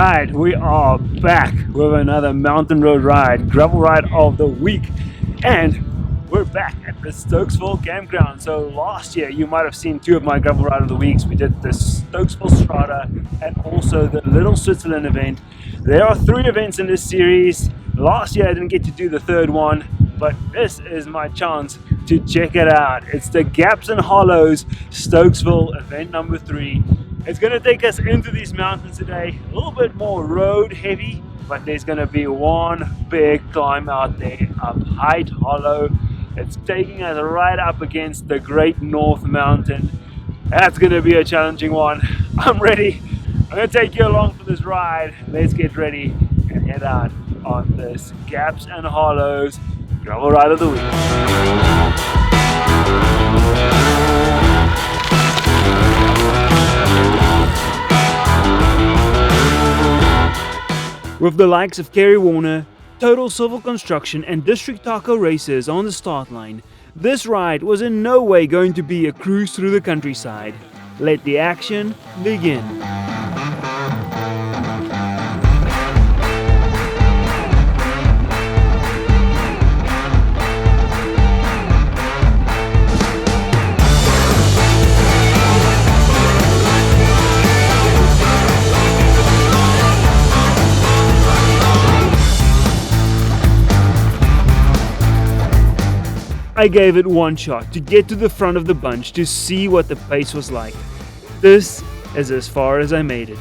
Alright, we are back with another mountain road ride, gravel ride of the week, and we're back at the Stokesville Campground. So last year you might have seen two of my gravel ride of the weeks. We did the Stokesville Strata and also the Little Switzerland event. There are three events in this series. Last year I didn't get to do the third one, but this is my chance to check it out. It's the Gaps and Hollows Stokesville event number 3. It's going to take us into these mountains today, a little bit more road heavy, but there's going to be one big climb out there, up Height Hollow. It's taking us right up against the Great North Mountain. That's going to be a challenging one. I'm ready. I'm going to take you along for this ride. Let's get ready and head out on this Gaps and Hollows gravel ride of the week. With the likes of Kerry Warner, Total Civil Construction and District Taco Racers on the start line, this ride was in no way going to be a cruise through the countryside. Let the action begin. I gave it one shot to get to the front of the bunch to see what the pace was like. This is as far as I made it.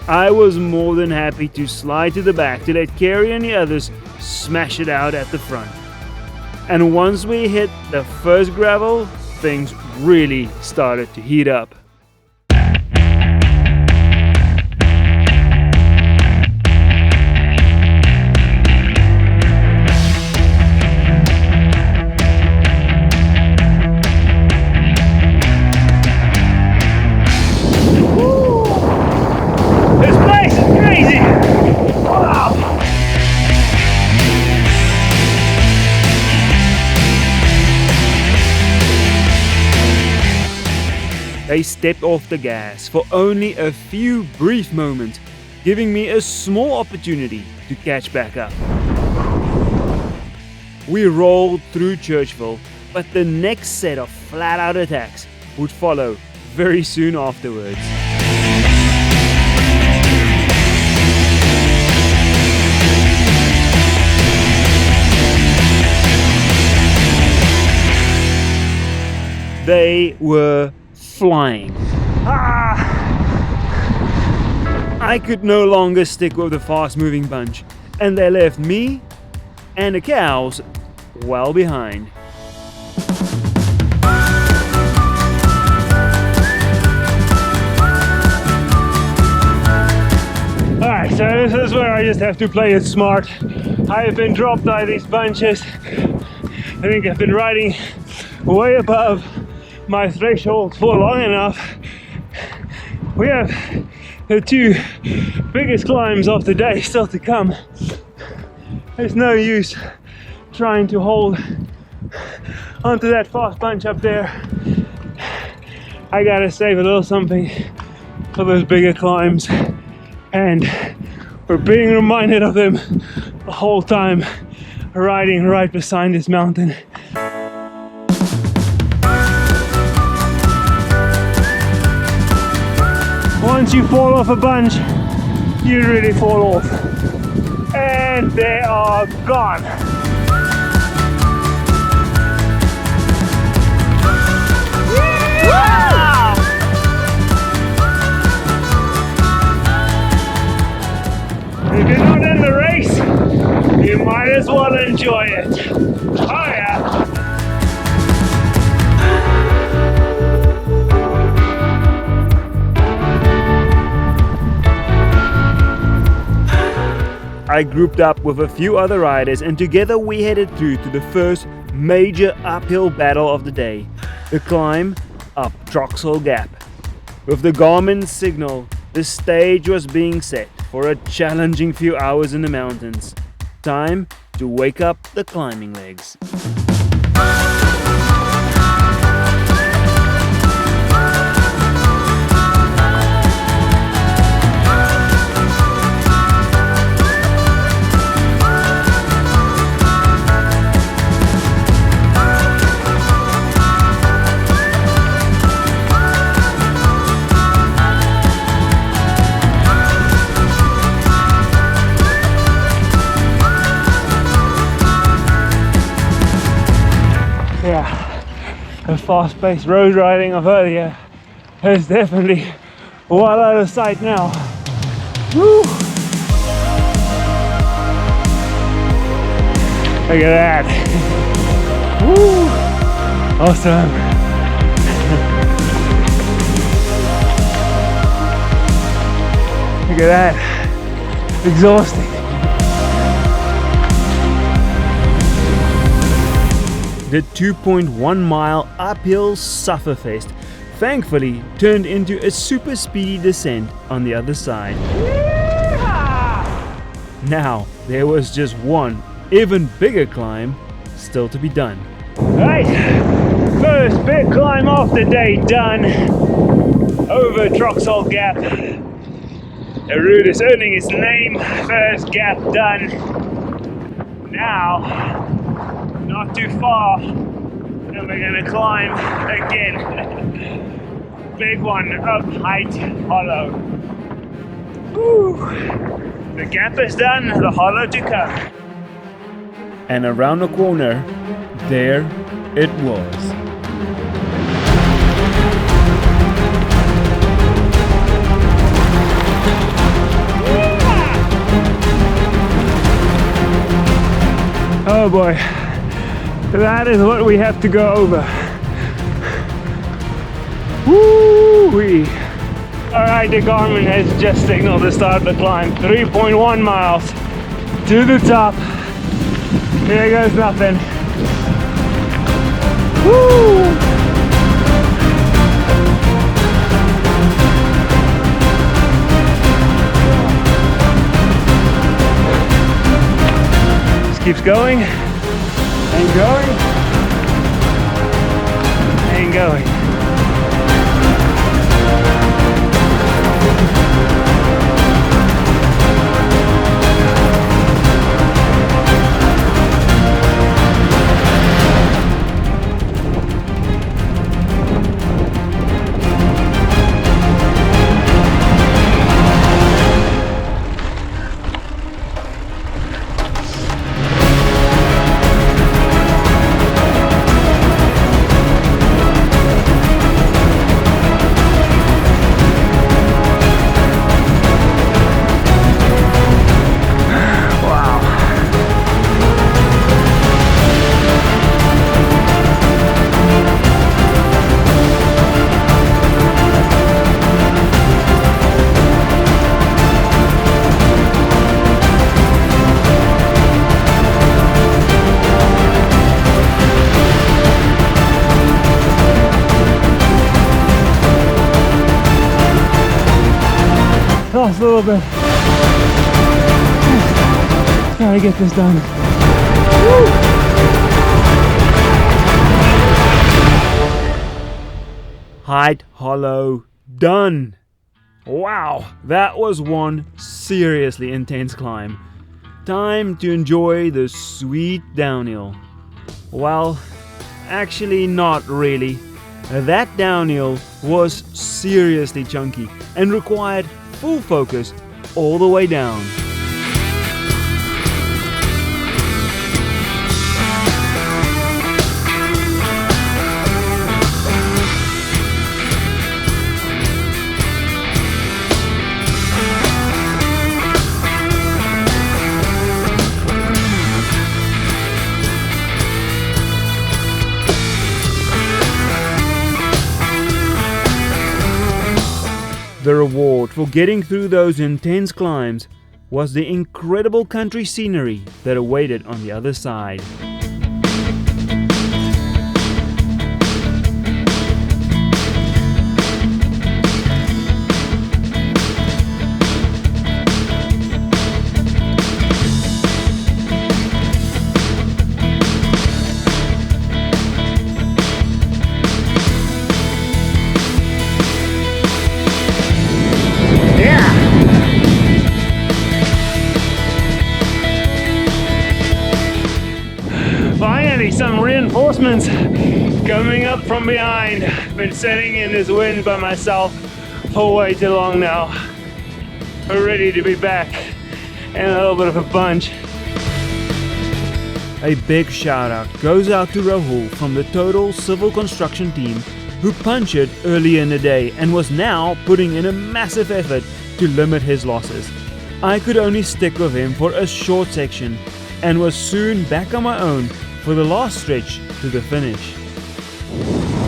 I was more than happy to slide to the back to let Kerry and the others smash it out at the front. And once we hit the first gravel, things really started to heat up. They stepped off the gas for only a few brief moments, giving me a small opportunity to catch back up. We rolled through Churchville, but the next set of flat-out attacks would follow very soon afterwards. They were flying. I could no longer stick with the fast-moving bunch, and they left me and the cows well behind. Alright, so this is where I just have to play it smart. I have been dropped by these bunches. I think I've been riding way above my threshold for long enough. We have the two biggest climbs of the day still to come. There's no use trying to hold onto that fast bunch up there. I gotta save a little something for those bigger climbs, and we're being reminded of them the whole time riding right beside this mountain. Once you fall off a bunch, you really fall off. And they are gone. Wow! If you're not in the race, you might as well enjoy it. Oh yeah. I grouped up with a few other riders, and together we headed through to the first major uphill battle of the day, the climb up Troxel Gap. With the Garmin signal, the stage was being set for a challenging few hours in the mountains. Time to wake up the climbing legs. fast-paced road riding of earlier is definitely well out of sight now. Woo! Look at that. Woo! Awesome. Look at that. Exhausting. The 2.1 mile uphill sufferfest thankfully turned into a super speedy descent on the other side. Now there was just one even bigger climb still to be done. Right, first big climb of the day done over Churchville Gap. The route is earning its name. First gap done. Now, not too far, and we're gonna climb again. Big one up Height Hollow. Woo. The gap is done, the hollow to come. And around the corner, there it was. Oh boy, that is what we have to go over. Woo-wee. Alright, the Garmin has just signaled to start the climb. 3.1 miles to the top. Here goes nothing. Woo! Just keeps going and going and going. Lost a little bit. Gotta get this done. Woo! Height Hollow done. Wow, that was one seriously intense climb. Time to enjoy the sweet downhill. Well, actually not really. That downhill was seriously chunky and required full focus all the way down. The reward for getting through those intense climbs was the incredible country scenery that awaited on the other side. Finally, some reinforcements coming up from behind. Been sitting in this wind by myself for way too long now. We're ready to be back in a little bit of a bunch. A big shout out goes out to Rahul from the Total Civil Construction team, who punctured early in the day and was now putting in a massive effort to limit his losses. I could only stick with him for a short section and was soon back on my own for the last stretch to the finish.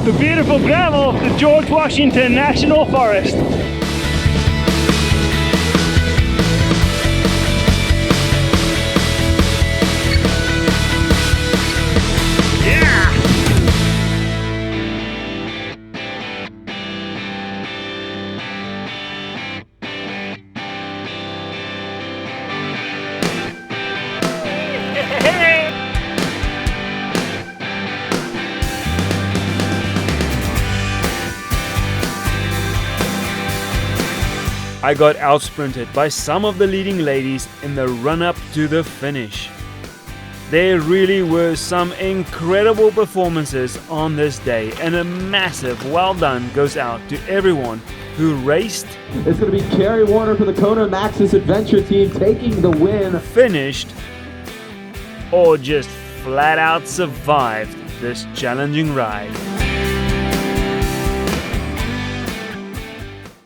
The beautiful gravel of the George Washington National Forest. I got out-sprinted by some of the leading ladies in the run-up to the finish. There really were some incredible performances on this day, and a massive well done goes out to everyone who raced, it's going to be Carrie Warner for the Kona Maxis Adventure team taking the win, finished, or just flat out survived this challenging ride.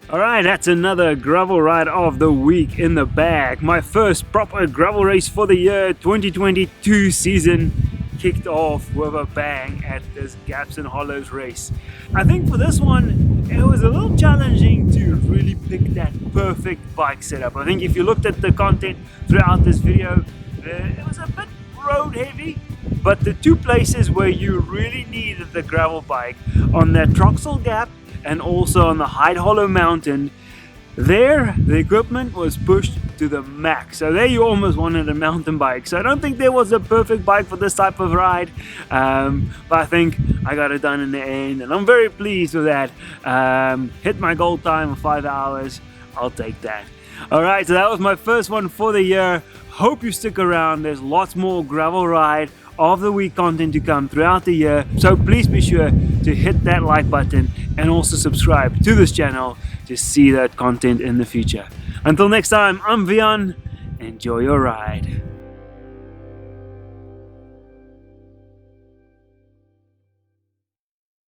Alright, that's another gravel ride of the week in the bag. My first proper gravel race for the year 2022 season kicked off with a bang at this Gaps and Hollows race. I think for this one, it was a little challenging to really pick that perfect bike setup. I think if you looked at the content throughout this video, it was a bit road heavy, but the two places where you really needed the gravel bike, on that Troxel Gap and also on the Hyde Hollow Mountain, there the equipment was pushed to the max. So there you almost wanted a mountain bike. So I don't think there was a perfect bike for this type of ride, but I think I got it done in the end, and I'm very pleased with that. Hit my goal time of 5 hours. I'll take that. Alright, so that was my first one for the year. Hope you stick around. There's lots more gravel ride of the week content to come throughout the year, so please be sure to hit that like button and also subscribe to this channel to see that content in the future. Until next time, I'm Vian. Enjoy your ride.